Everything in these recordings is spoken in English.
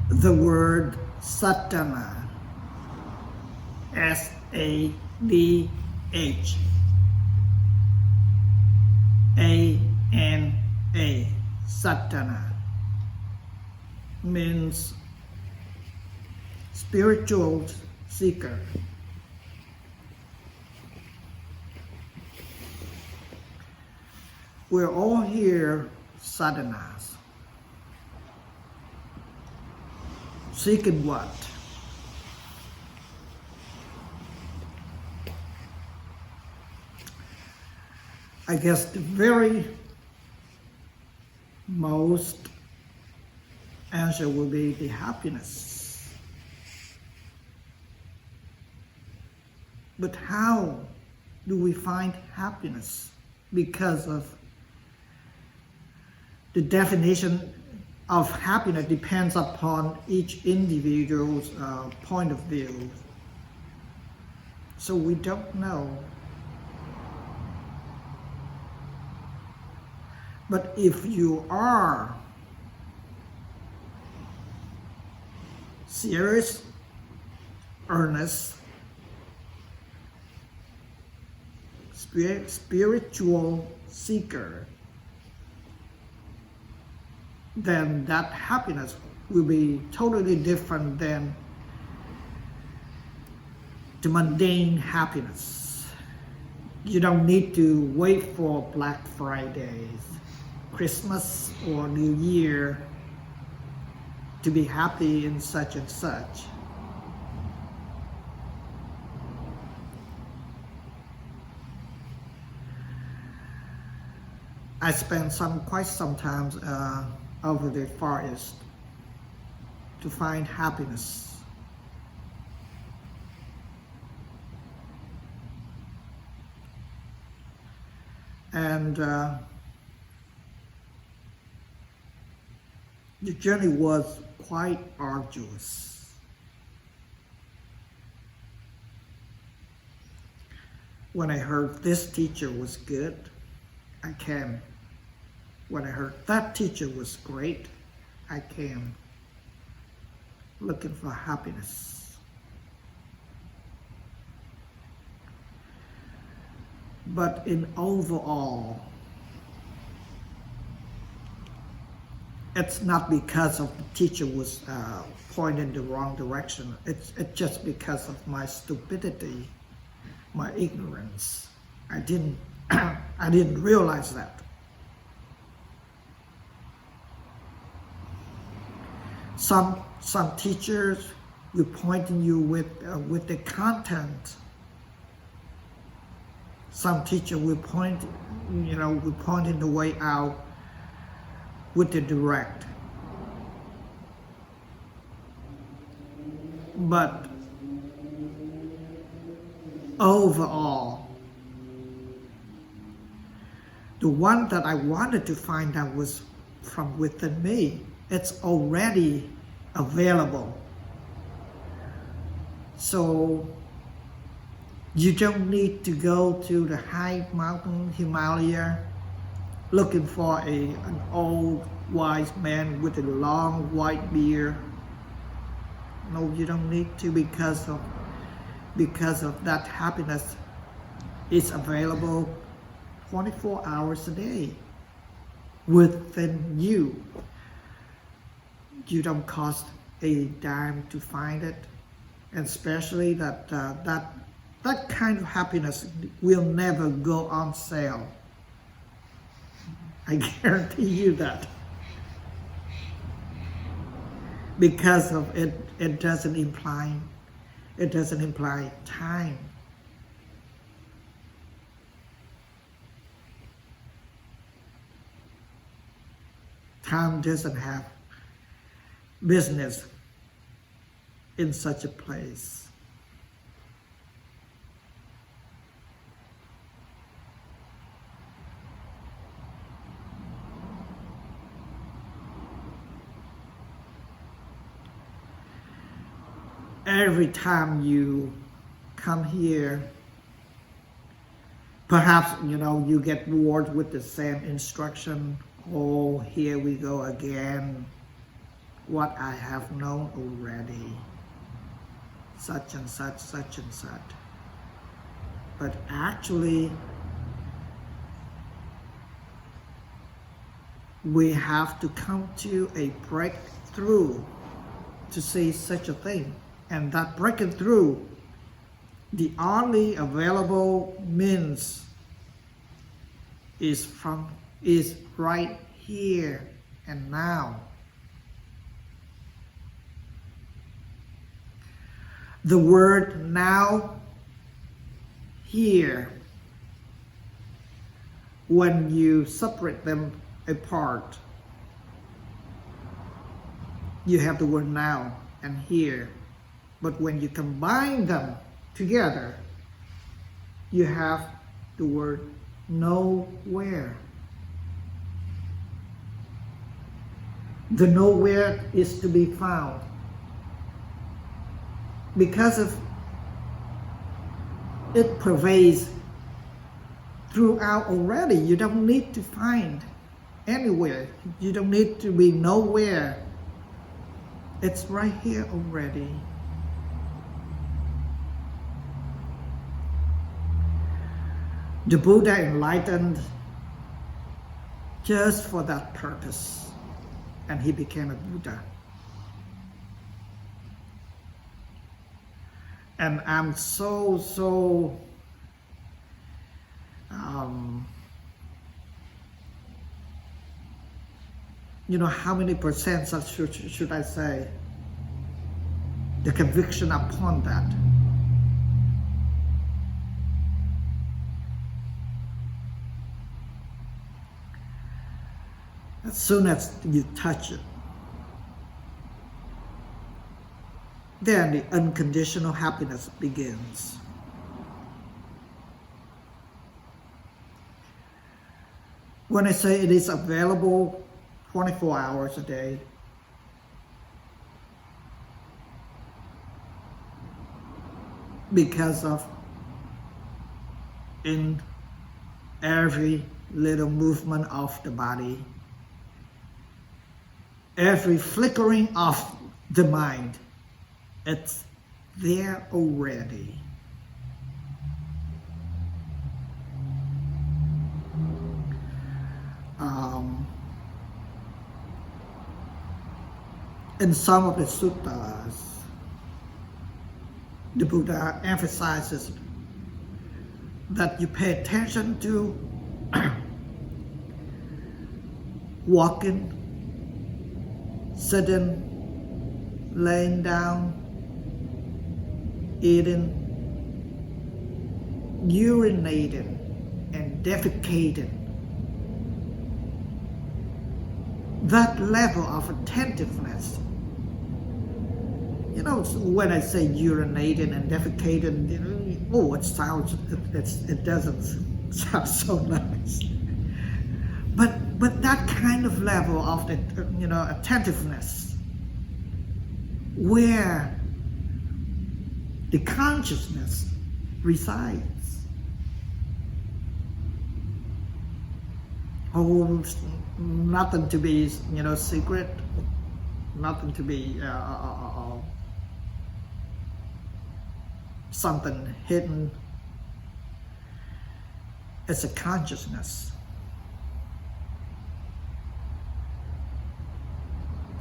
The word sadhana, Sadh, A-N-A, sadhana, means spiritual seeker. We're all here sadhanas. Seeking what? I guess the very most answer will be the happiness. But how do we find happiness? Because of the definition of happiness depends upon each individual's point of view. So we don't know. But if you are serious, earnest, spiritual seeker, then that happiness will be totally different than the mundane happiness. You don't need to wait for Black Friday, Christmas, or New Year to be happy in such and such. I spent quite some time over the Far East to find happiness. And the journey was quite arduous. When I heard this teacher was good, I came. When I heard that teacher was great, I came looking for happiness. But in overall, it's not because of the teacher was pointing the wrong direction. It's just because of my stupidity, my ignorance. I didn't realize that. Some teachers will pointing you with the content. Some teacher will point in the way out with the direct. But overall, the one that I wanted to find out was from within me. It's already available. So you don't need to go to the high mountain Himalaya looking for an old wise man with a long white beard. No, you don't need to, because of that happiness is available 24 hours a day within you. You don't cost a dime to find it, and especially that kind of happiness will never go on sale. I guarantee you that, because of it doesn't imply time. Time doesn't have business in such a place. Every time you come here, perhaps you get bored with the same instruction. Oh, here we go again. what I have known already, such and such, such and such. But actually, we have to come to a breakthrough to see such a thing. And that breaking through, the only available means is right here and now. The word now, here, when you separate them apart, you have the word now and here. But when you combine them together, you have the word nowhere. The nowhere is to be found. Because of it pervades throughout already. You don't need to find anywhere. You don't need to be nowhere. It's right here already. The Buddha enlightened just for that purpose, and he became a Buddha. And I'm so how many percent should I say, the conviction upon that. As soon as you touch it, then the unconditional happiness begins. When I say it is available 24 hours a day, because of in every little movement of the body, every flickering of the mind, it's there already. In some of the sutras, the Buddha emphasizes that you pay attention to walking, sitting, laying down, eating, urinating, and defecating. That level of attentiveness. When I say urinating and defecating, it doesn't sound so nice. But that kind of level of attentiveness, where the consciousness resides. Oh, nothing to be secret, nothing to be something hidden. It's a consciousness.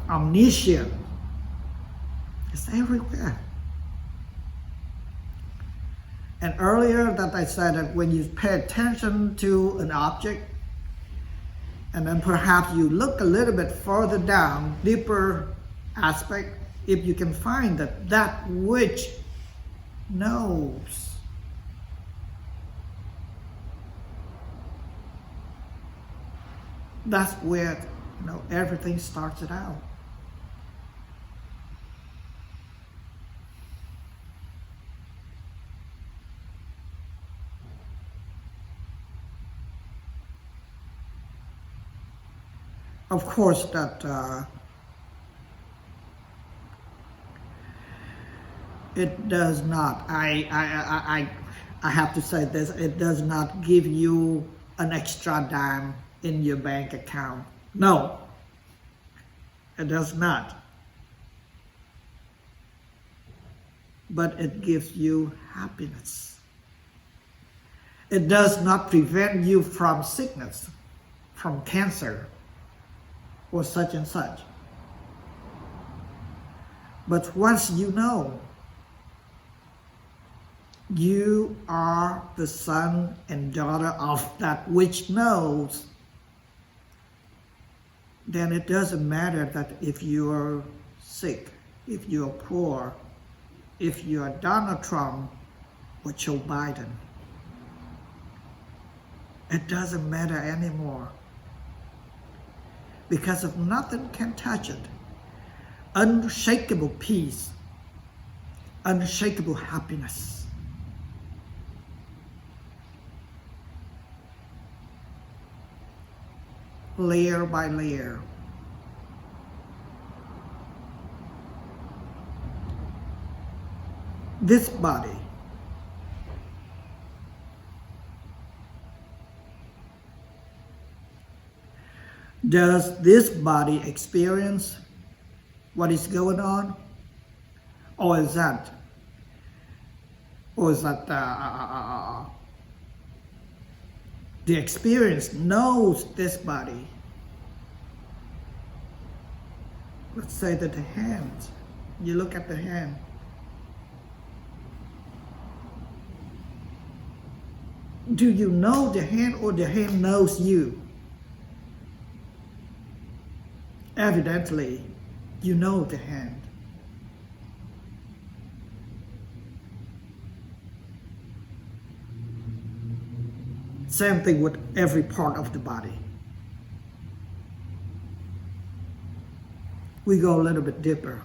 Omniscient. It's everywhere. And earlier that I said that when you pay attention to an object, and then perhaps you look a little bit further down, deeper aspect, if you can find that which knows. That's where everything starts it out. Of course, that it does not. I have to say this. It does not give you an extra dime in your bank account. No, it does not. but it gives you happiness. It does not prevent you from sickness, from cancer, or such and such. But once you know, you are the son and daughter of that which knows, then it doesn't matter that if you're sick, if you're poor, if you're Donald Trump or Joe Biden. It doesn't matter anymore. Because of nothing can touch it. Unshakable peace, unshakable happiness. Layer by layer. This body does this body experience what is going on, or is that the experience knows this body? Let's say that the hands, you look at the hand. Do you know the hand, or the hand knows you? Evidently, you know the hand. Same thing with every part of the body. We go a little bit deeper.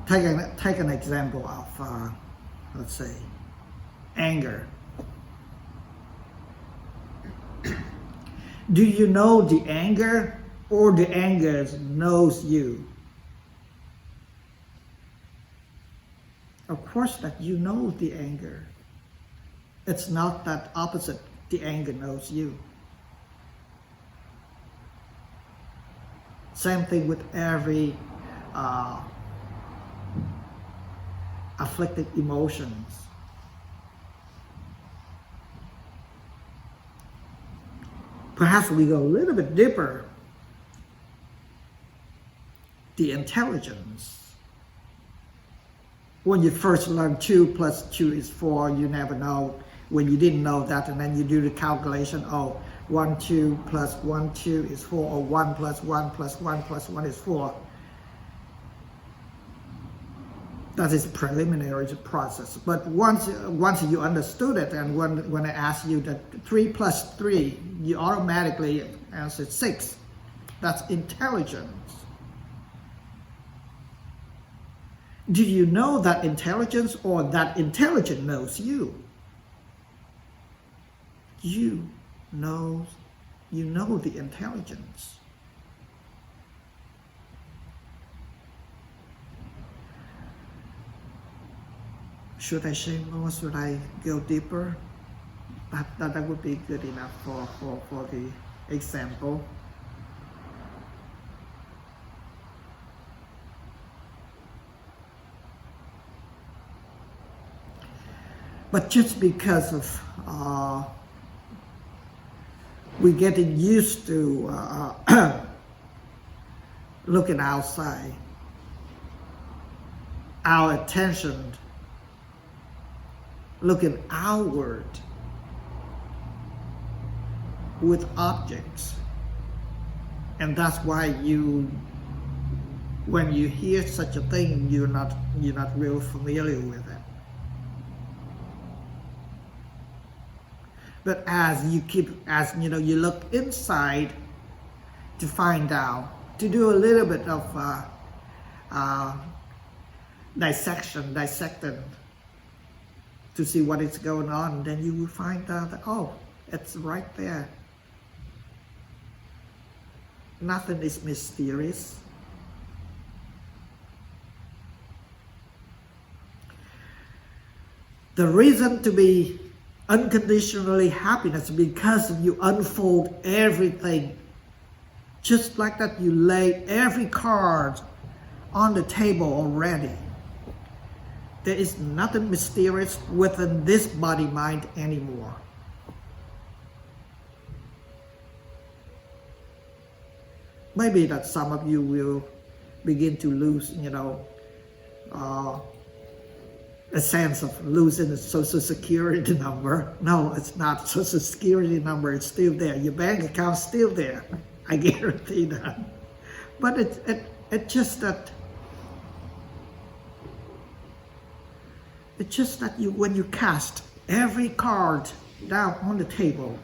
Take an example of, let's say, anger. Do you know the anger, or the anger knows you? Of course that you know the anger. It's not that opposite, the anger knows you. Same thing with every afflicted emotions. Perhaps we go a little bit deeper. The intelligence. When you first learn 2 + 2 is 4, you never know. When you didn't know that, and then you do the calculation, 1 2 + 1 2 is 4, or 1 + 1 + 1 + 1 is 4. That is a preliminary process. But once you understood it, and when I ask you that 3 + 3, you automatically answer 6. That's intelligence. Do you know that intelligence, or that intelligence knows you? You know the intelligence. Should I say more? Should I go deeper? That would be good enough for the example. But just because of we're getting used to looking outside, our attention looking outward with objects, and that's why when you hear such a thing, you're not real familiar with it. But as you look inside to find out, to do a little bit of dissecting, to see what is going on, then you will find out that, it's right there. Nothing is mysterious. The reason to be unconditionally happiness, because you unfold everything Just like that, you lay every card on the table already. There is nothing mysterious within this body-mind anymore. Maybe that some of you will begin to lose, a sense of losing a social security number. No, it's not social security number, it's still there. Your bank account's still there. I guarantee that. But it's just that when you cast every card down on the table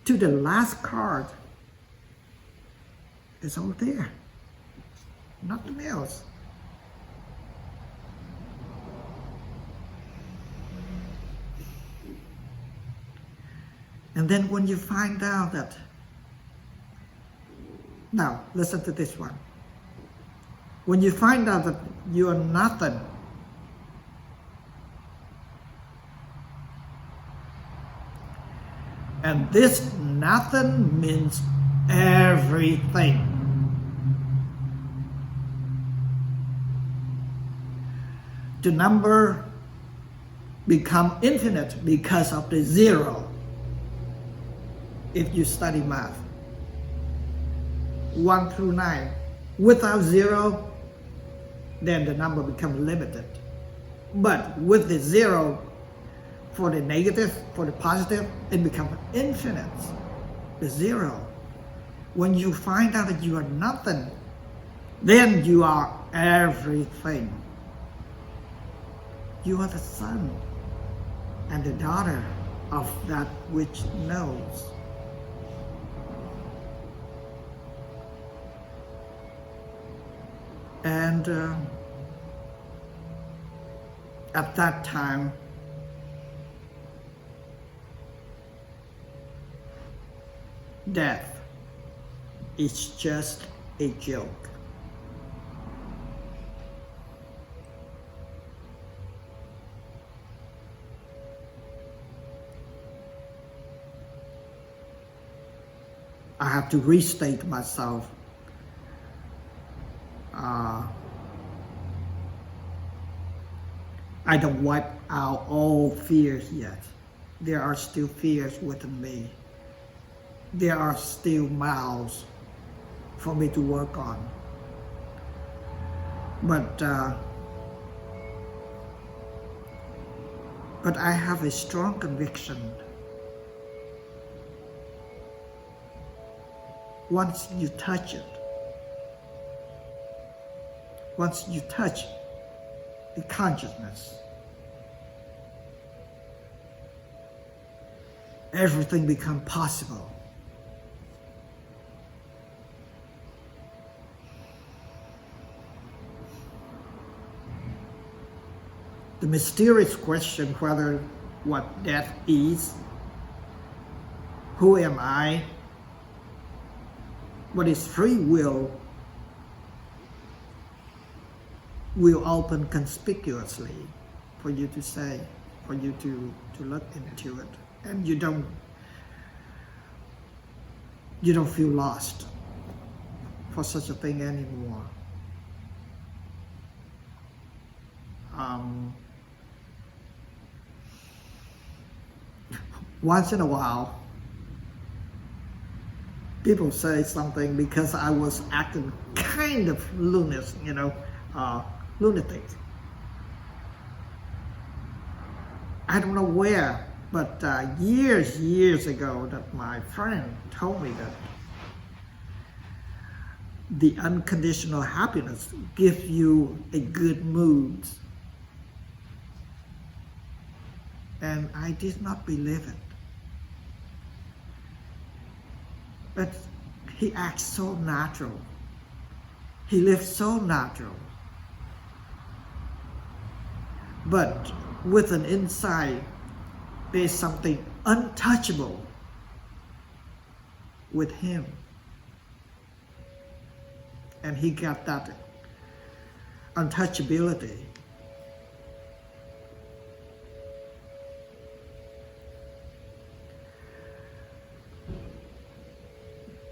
to the last card, it's all there. Nothing else. And then when you find out that, now listen to this one. When you find out that you are nothing, and this nothing means everything. The number become infinite because of the zero. If you study math, 1 through 9, without zero, then the number becomes limited. But with the zero, for the negative, for the positive, it becomes infinite, the zero. When you find out that you are nothing, then you are everything. You are the son and the daughter of that which knows. And at that time, death is just a joke. I have to restate myself. I don't wipe out all fears yet. There are still fears within me. There are still miles for me to work on. But I have a strong conviction. Once you touch it, once you touch the consciousness, everything becomes possible. The mysterious question whether what death is, who am I, what is free will open conspicuously for you to say, for you to look into it. And you don't feel lost for such a thing anymore. Once in a while, people say something because I was acting kind of lunatic. I don't know where, but years ago that my friend told me that the unconditional happiness gives you a good mood. And I did not believe it. But he acts so natural. He lives so natural. But with an inside, there's something untouchable with him. And he got that untouchability.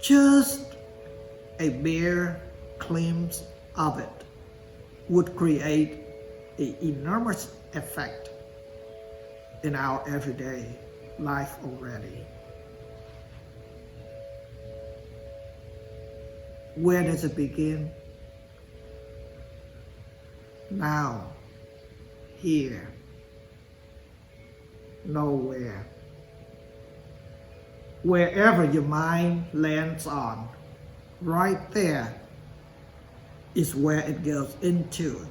Just a bare glimpse of it would create an enormous effect in our everyday life already. Where does it begin? Now, here, nowhere. Wherever your mind lands on, right there is where it goes into.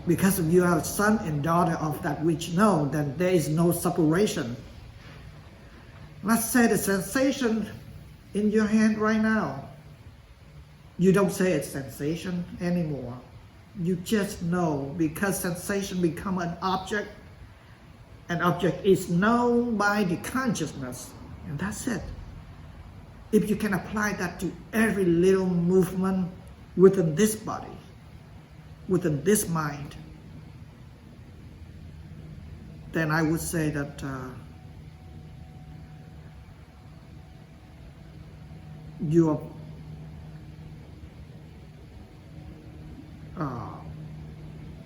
Because if you are son and daughter of that which know, then there is no separation. Let's say the sensation in your hand right now. You don't say it's sensation anymore. You just know, because sensation become an object. An object is known by the consciousness, and that's it. If you can apply that to every little movement within this body, within this mind, then I would say that your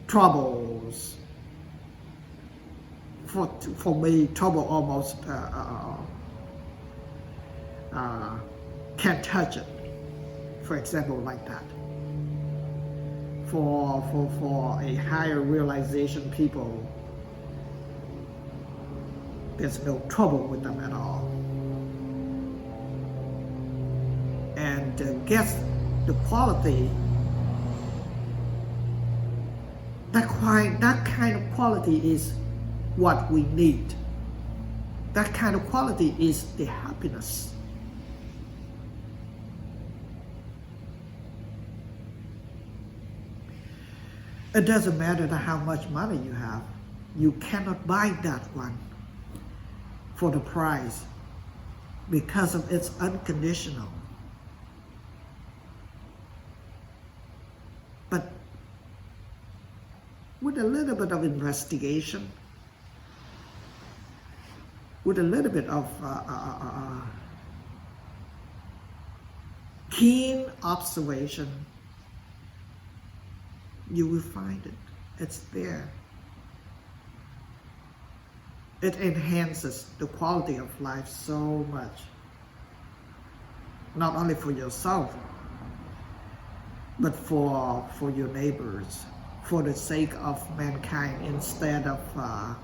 troubles, for me, trouble almost can't touch it. For example, like that. For a higher realization people, there's no trouble with them at all. And guess the quality, that kind of quality is what we need. That kind of quality is the happiness. It doesn't matter how much money you have. You cannot buy that one for the price because of its unconditional. But with a little bit of investigation, with a little bit of keen observation, you will find it. It's there. It enhances the quality of life so much. Not only for yourself, but for your neighbors, for the sake of mankind, instead of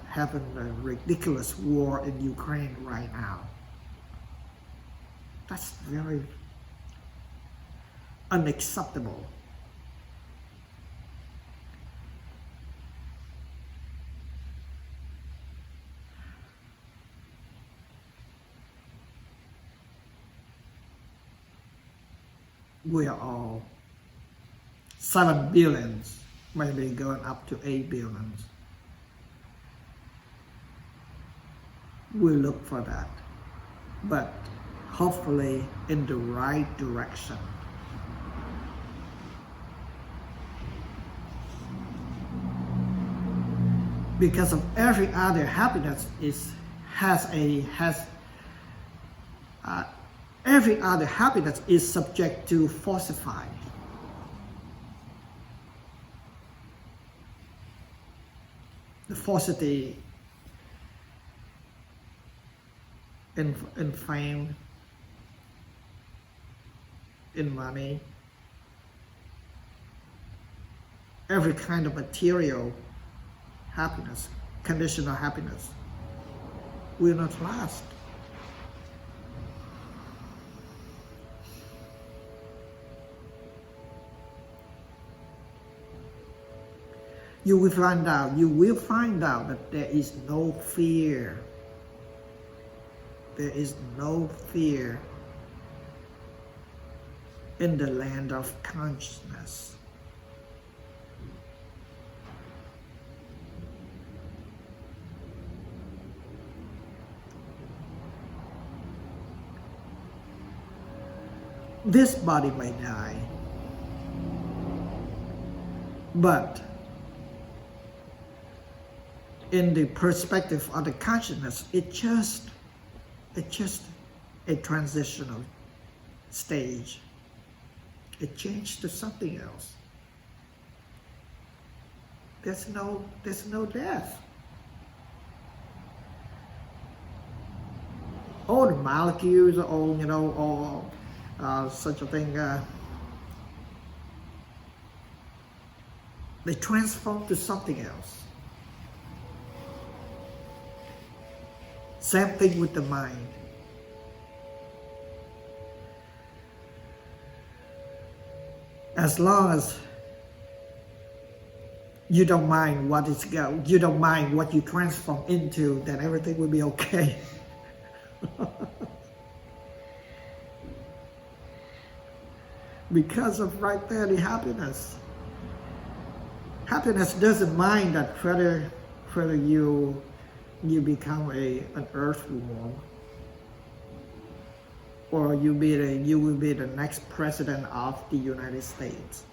having a ridiculous war in Ukraine right now. That's very unacceptable. We are all 7 billions, maybe going up to 8 billions. We look for that, but hopefully in the right direction. Because of every other happiness every other happiness is subject to falsifying. The falsity in fame, in money, every kind of material happiness, conditional happiness, will not last. You will find out that there is no fear. There is no fear in the land of consciousness. This body may die, but in the perspective of the consciousness, it just a transitional stage. It changed to something else. There's no death. All the molecules, all such a thing, they transform to something else. Same thing with the mind. As long as you don't mind what is you don't mind what you transform into, then everything will be okay. Because of right there, the happiness. Happiness doesn't mind that whether you become an earthworm, or you will be the next president of the United States.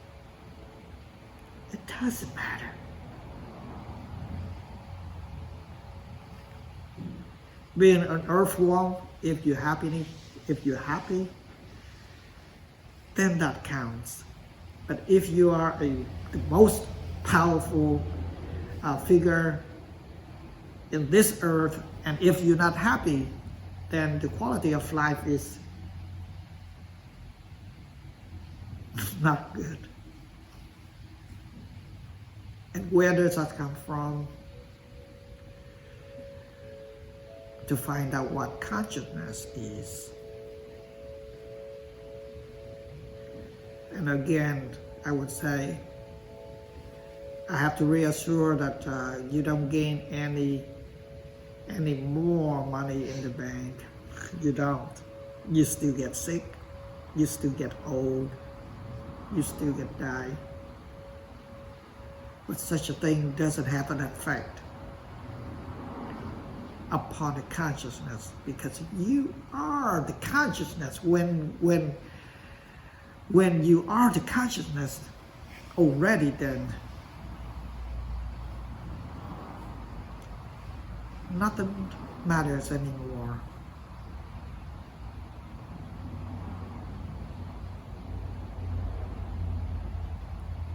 It doesn't matter. Being an earthworm, if you're happy, then that counts. But if you are the most powerful figure in this earth, and if you're not happy, then the quality of life is not good. And where does that come from? To find out what consciousness is. And again, I would say, I have to reassure that you don't gain any more money in the bank. You don't. You still get sick. You still get old. You still get die. But such a thing doesn't have an effect upon the consciousness, because you are the consciousness. When you are the consciousness already, then nothing matters anymore.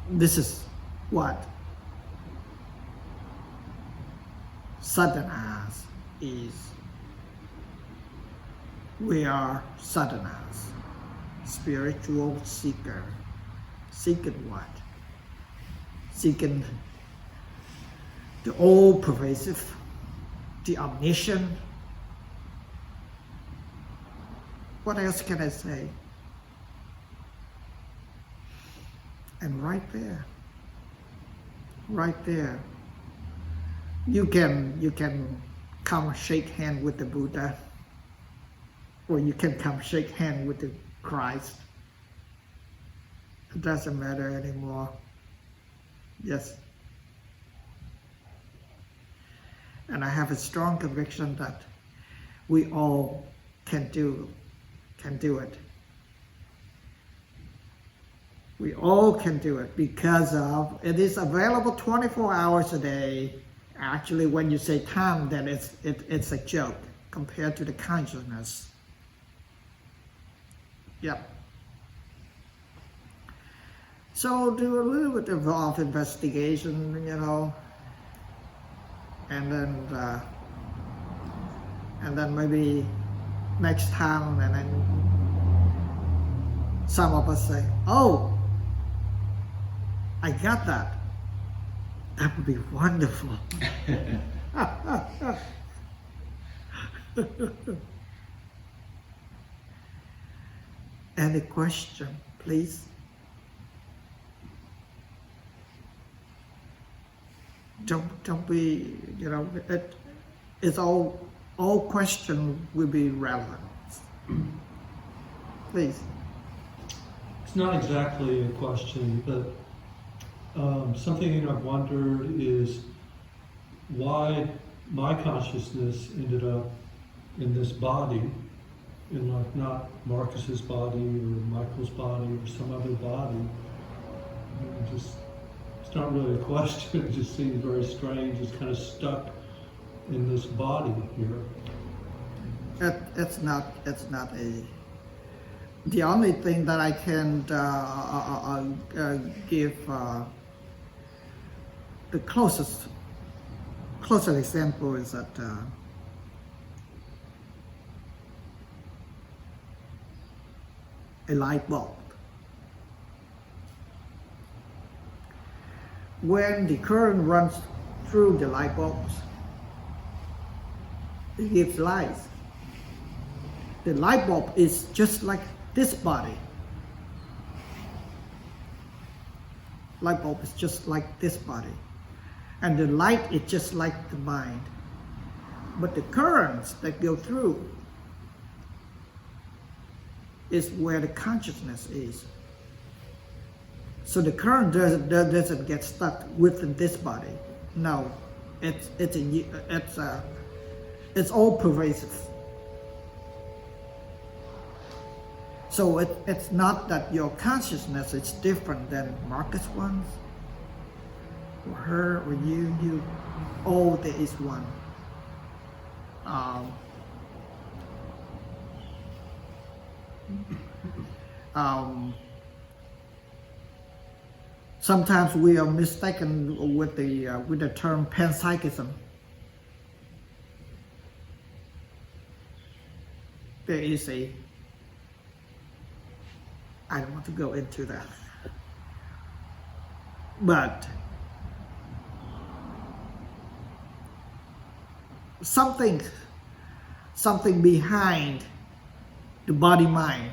This is what sadhanas is. We are sadhanas, spiritual seeker. Seeking what? Seeking the all-pervasive, the omniscient. What else can I say? And right there, you can come shake hand with the Buddha, or you can come shake hand with the Christ. It doesn't matter anymore. Yes. And I have a strong conviction that we all can do it. We all can do it because of it is available 24 hours a day. Actually, when you say time, then it's a joke compared to the consciousness. Yep. So do a little bit of investigation, and then maybe next time, and then some of us say, "Oh, I got that. That would be wonderful." Any question, please? Don't be, it's all questions will be relevant. Please. It's not exactly a question, but something I've wondered is why my consciousness ended up in this body, in not Marcus's body or Michael's body or some other body. It's not really a question. It just seems very strange. It's kind of stuck in this body here. It's not a. The only thing that I can give the closest example is that a light bulb. When the current runs through the light bulbs, it gives light. The light bulb is just like this body. Light bulb is just like this body. And the light is just like the mind. But the currents that go through is where the consciousness is. So the current doesn't get stuck within this body. No, it's all pervasive. So it's not that your consciousness is different than Marcus one's, or her, or you. All there is one. Sometimes we are mistaken with the term panpsychism. There is a, I don't want to go into that, but something behind the body-mind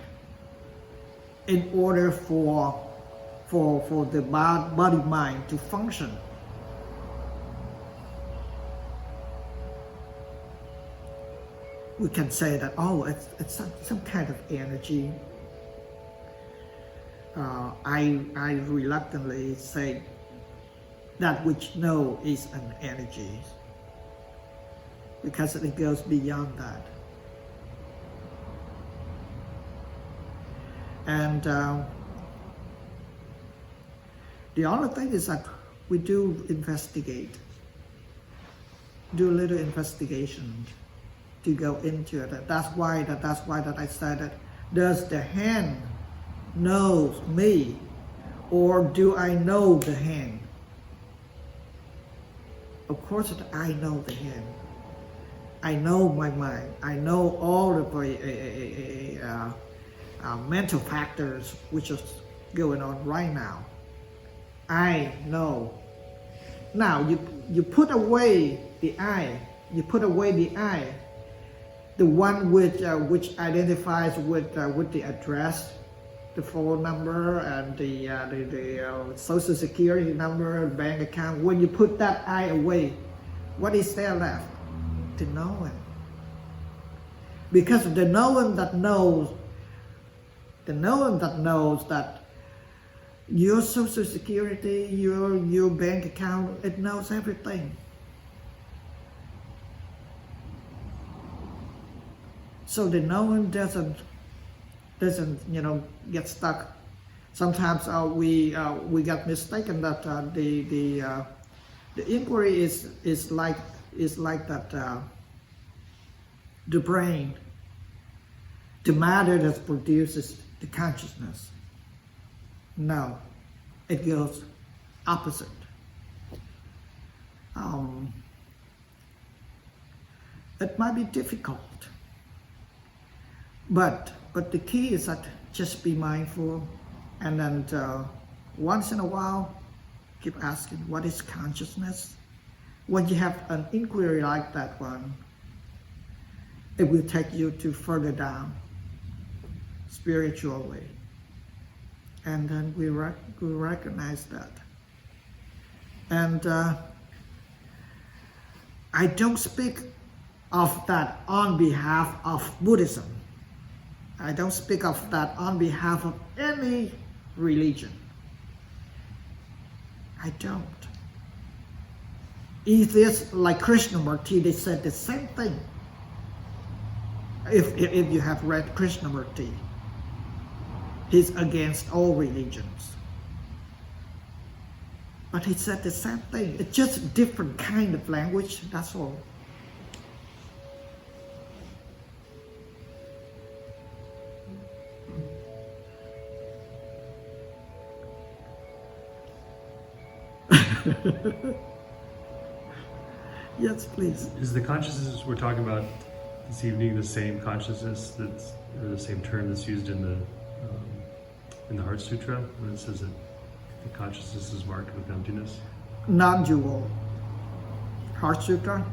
in order for the body-mind to function. We can say that, oh, it's some kind of energy. I reluctantly say that which know is an energy, because it goes beyond that. And the other thing is that we do investigate, do a little investigation to go into it. That's why I said that, does the hand knows me, or do I know the hand? Of course I know the hand. I know my mind. I know all of the mental factors which is going on right now. I know. Now you put away the I. You put away the I, the one which identifies with the address, the phone number, and the social security number, bank account. When you put that I away, what is there left? The knowing. Because the knowing that knows that your social security, your bank account, it knows everything. So the knowing doesn't get stuck. Sometimes we got mistaken that the inquiry is like that the brain, the matter that produces the consciousness. No, it goes opposite. It might be difficult, but the key is that just be mindful, and then once in a while keep asking, what is consciousness? When you have an inquiry like that one, it will take you to further down spiritually. And then we recognize that. And I don't speak of that on behalf of Buddhism. I don't speak of that on behalf of any religion. I don't. Atheists like Krishnamurti, they said the same thing. If you have read Krishnamurti, he's against all religions. But he said the same thing. It's just a different kind of language, that's all. Yes, please. Is the consciousness we're talking about this evening the same consciousness that's, or the same term that's used in the Heart Sutra when it says that the consciousness is marked with emptiness? Non-dual. Heart Sutra,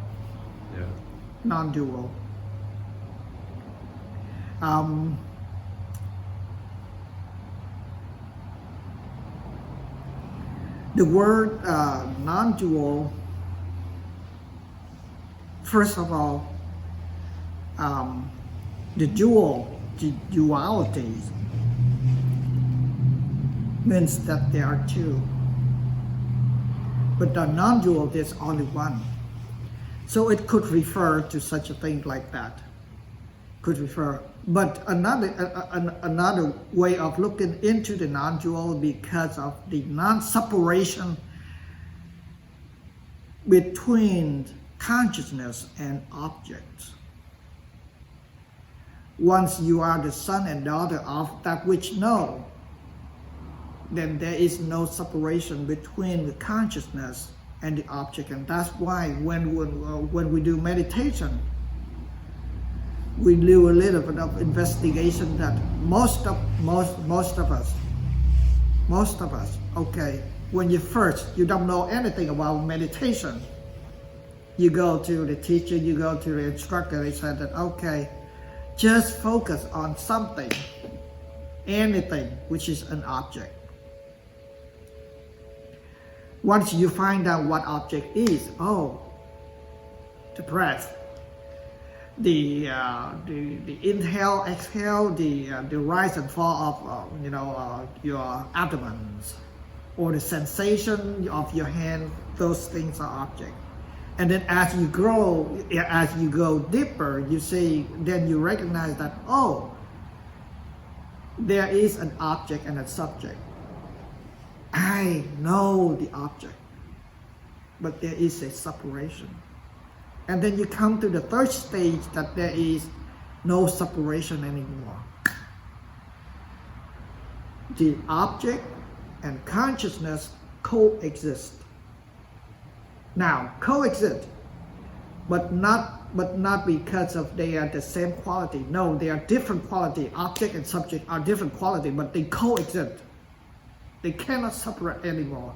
Yeah. non-dual. The word non-dual, first of all, the dualities means that there are two. But the non-dual, there's only one. So it could refer to such a thing like that. Could refer. But another way of looking into the non-dual, because of the non-separation between consciousness and objects. Once you are the son and daughter of that which know, then there is no separation between the consciousness and the object. And that's why when we do meditation, we do a little bit of investigation that most of us, okay, when you don't know anything about meditation, you go to the teacher, you go to the instructor, they said that, okay, just focus on something, anything which is an object. Once you find out what object is, the breath, the inhale, exhale, the rise and fall of your abdomens, or the sensation of your hand, those things are objects. And then as you go deeper, you see, then you recognize that, there is an object and a subject. I know the object, but there is a separation. And then you come to the third stage that there is no separation anymore. The object and consciousness coexist. Now, coexist, but not because of they are the same quality. No, they are different quality. Object and subject are different quality, but they coexist. They cannot separate anymore.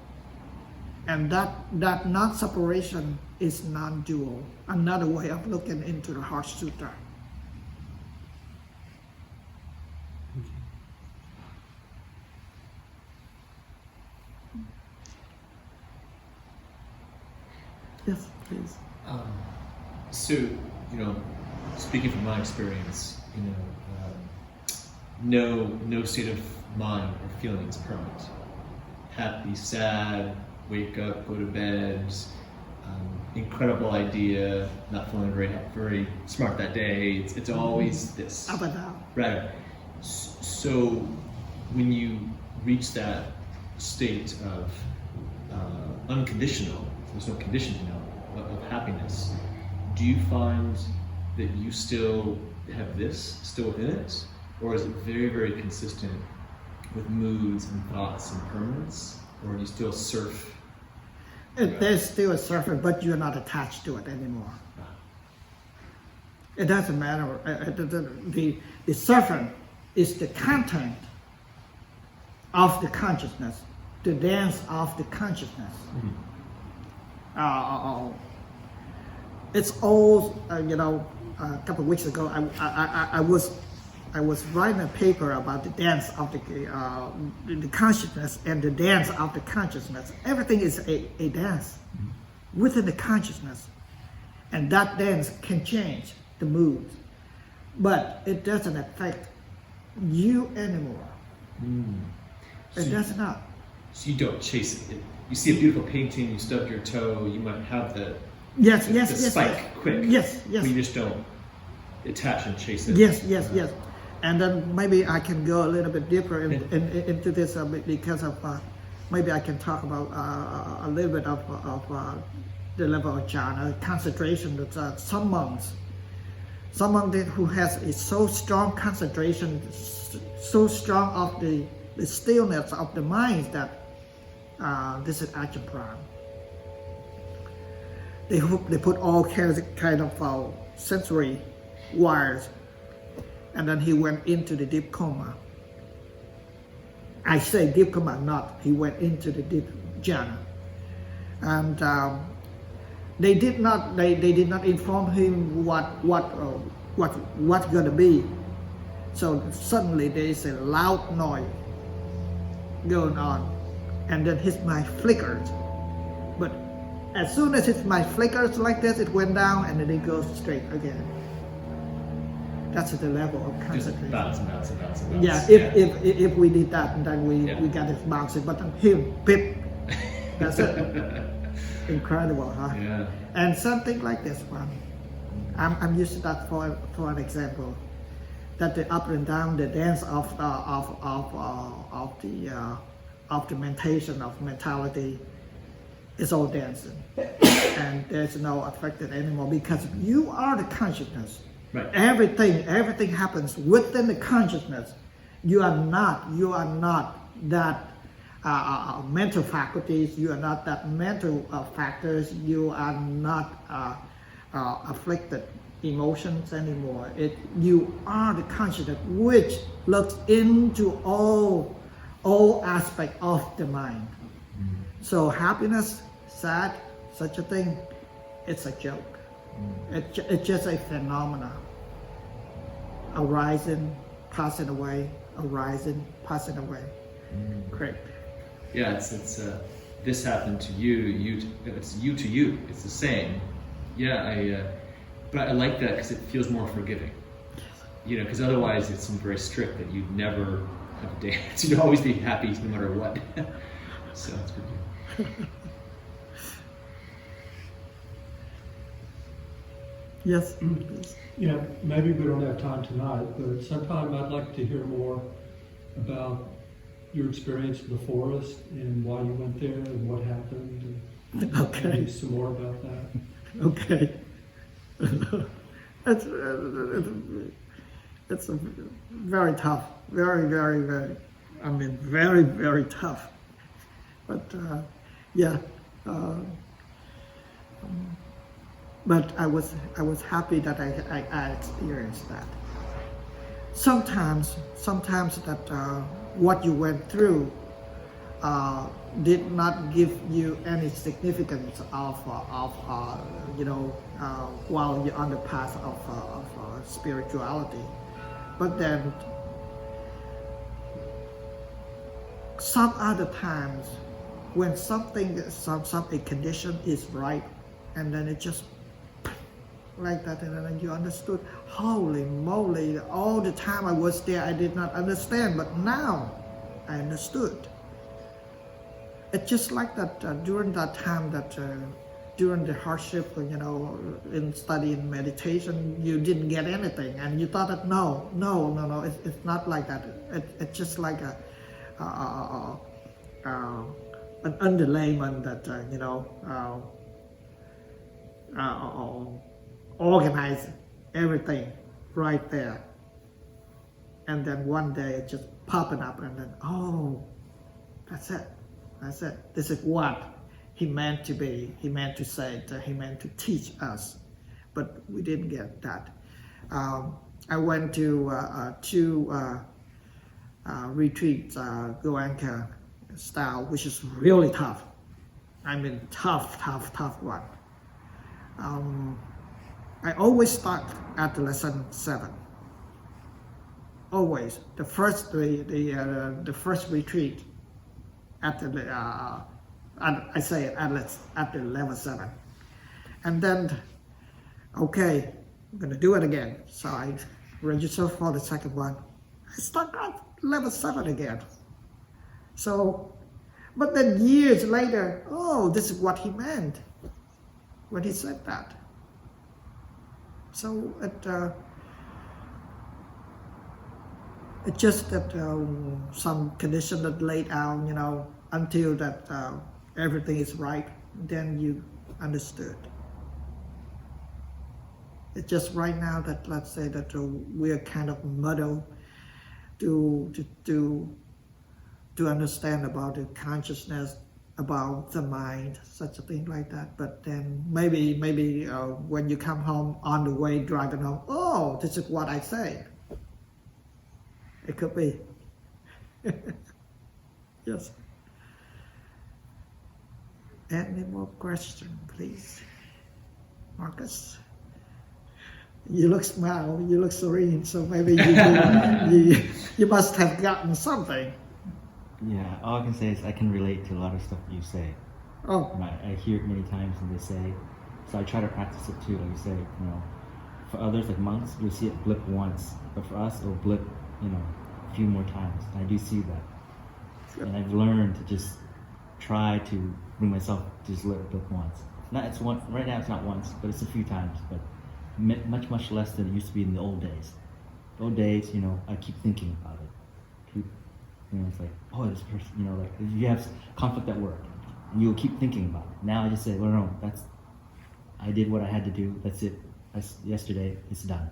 And that non-separation is non-dual. Another way of looking into the Heart Sutra. Yes, please. So, speaking from my experience, no state of mind or feeling is permanent. Happy, sad, wake up, go to bed, incredible idea, not feeling very smart that day. It's always this. Up and down. Right. So when you reach that state of unconditional, there's no condition of happiness, do you find that you still have this still within it? Or is it very, very consistent with moods and thoughts and permanence? Or do you still surf? There's still a surfer, but you're not attached to it anymore. It doesn't matter. The surfer is the content of the consciousness, the dance of the consciousness. Mm-hmm. It's all, a couple of weeks ago, I was writing a paper about the dance of the consciousness and the dance of the consciousness. Everything is a dance within the consciousness. And that dance can change the mood. But it doesn't affect you anymore. It does not. So you don't chase it. You see a beautiful painting, you stub your toe, you might have the spike quick. Yes. But you just don't attach and chase it. Yes. And then maybe I can go a little bit deeper into this because of maybe I can talk about a little bit of the level of jhana, concentration that some monks who has a so strong concentration, so strong of the stillness of the mind that this is Ajahn Brahm. They put all kind of sensory wires, and then he went into the deep coma. I say deep coma, not he went into the deep jhana, and they did not inform him what's gonna be. So suddenly there is a loud noise going on, and then his mind flickers. But as soon as his mind flickers like this, it went down and then it goes straight again. That's the level of Just concentration. bounce and bounce and bounce and bounce. Yeah, if we did that, then we got it bouncing, but then him, pip, that's it. Incredible, huh? Yeah. And something like this one, I'm using that for an example, that the up and down, the dance of the mentation of mentality is all dancing, and there's no affected anymore because you are the consciousness. Right. Everything happens within the consciousness. You are not that mental faculties. You are not that mental factors. You are not afflicted emotions anymore. You are the consciousness which looks into all aspects of the mind. So happiness, sad, such a thing, it's a joke. It's just a phenomena. Arising, passing away, arising, passing away. Great. Yeah, it's this happened to you. It's you to you. It's the same. Yeah, but I like that because it feels more forgiving. You know, because otherwise it seems very strict that you'd never have a dance. You'd always be happy no matter what. So it's good. Yes, please. Yeah, maybe we don't have time tonight, but sometime I'd like to hear more about your experience in the forest and why you went there and what happened. And Okay. maybe some more about that. Okay. It's a very tough, very, very tough. But yeah, but I was happy that I experienced that. Sometimes that what you went through did not give you any significance of while you're on the path of spirituality. But then some other times when a condition is right, and then it just like that, and then you understood, holy moly, all the time I was there I did not understand, but now I understood. It's just like that during that time that during the hardship, in studying meditation, you didn't get anything, and you thought that no, it's not like that. It's just like an underlayment that organize everything right there, and then one day it just popping up, and then that's it. This is what he meant to be. He meant to say it. He meant to teach us, but we didn't get that. I went to two retreats, Goenka style, which is really tough. I mean, tough one. I always start at the lesson 7. Always the first retreat at the I say it at the level 7, and then okay, I'm gonna do it again. So I register for the second one. I start at level 7 again. So, but then years later, this is what he meant when he said that. So it's just that some condition that laid out, until that everything is right, then you understood. It's just right now that, let's say that we're kind of muddled to understand about the consciousness about the mind, such a thing like that. But then maybe when you come home on the way driving home, oh, this is what I say. It could be. Yes. Any more questions, please? Marcus? You look smile, you look serene, so maybe you must have gotten something. Yeah, all I can say is I can relate to a lot of stuff you say. Oh, And I hear it many times and they say, so I try to practice it too, like you say, you know. For others, like monks, you'll see it blip once, but for us, it'll blip, you know, a few more times. And I do see that. And I've learned to just try to bring myself to just let it blip once. It's one, right now it's not once, but it's a few times, but much less than it used to be in the old days. The old days, you know, I keep thinking about it. You know, it's like, oh, this person, you know, like you have conflict at work, and you'll keep thinking about it. Now I just say, well, no, I did what I had to do. That's it. Yesterday, it's done.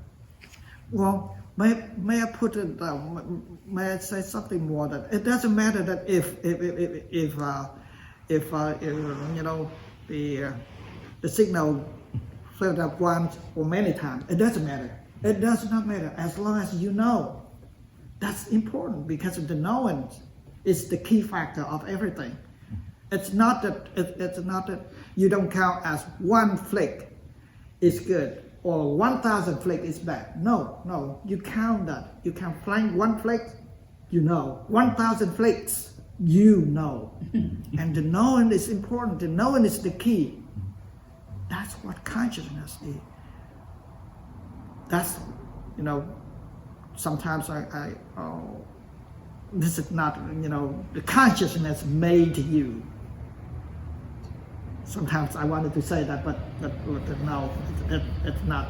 well, may I put it down? May I say something more? That it doesn't matter that if you know the signal filled up once or many times. It doesn't matter. It does not matter as long as you know. That's important because the knowing is the key factor of everything. It's not that you don't count as one flick is good or 1,000 flick is bad. No, you count that. You can flank one flick, you know. 1,000 flicks, you know. And the knowing is important. The knowing is the key. That's what consciousness is. That's, you know, sometimes this is not, you know, the consciousness made you. Sometimes I wanted to say that, but no, it's not.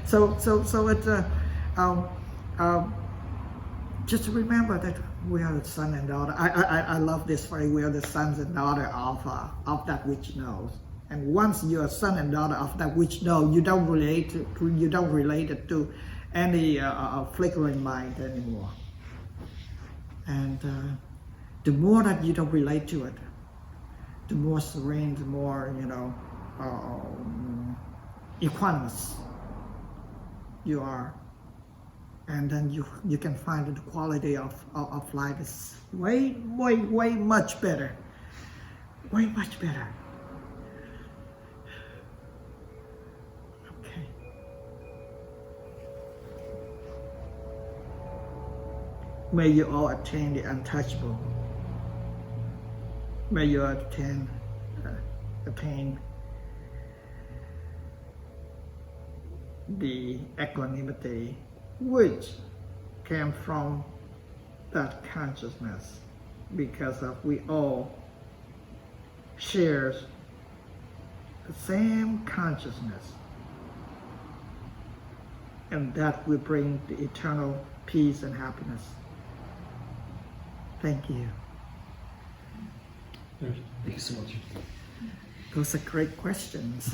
So it's just remember that we are the son and daughter. I love this phrase. We are the sons and daughter of that which knows. And once you are son and daughter of that which know, you don't relate it to any flickering mind anymore. And the more that you don't relate to it, the more serene, the more, you know, equanimous you are. And then you can find that the quality of life is way much better. Way much better. Okay. May you all attain the untouchable. May you attain the equanimity which came from that consciousness, because of we all share the same consciousness, and that will bring the eternal peace and happiness. Thank you. Thank you so much. Those are great questions.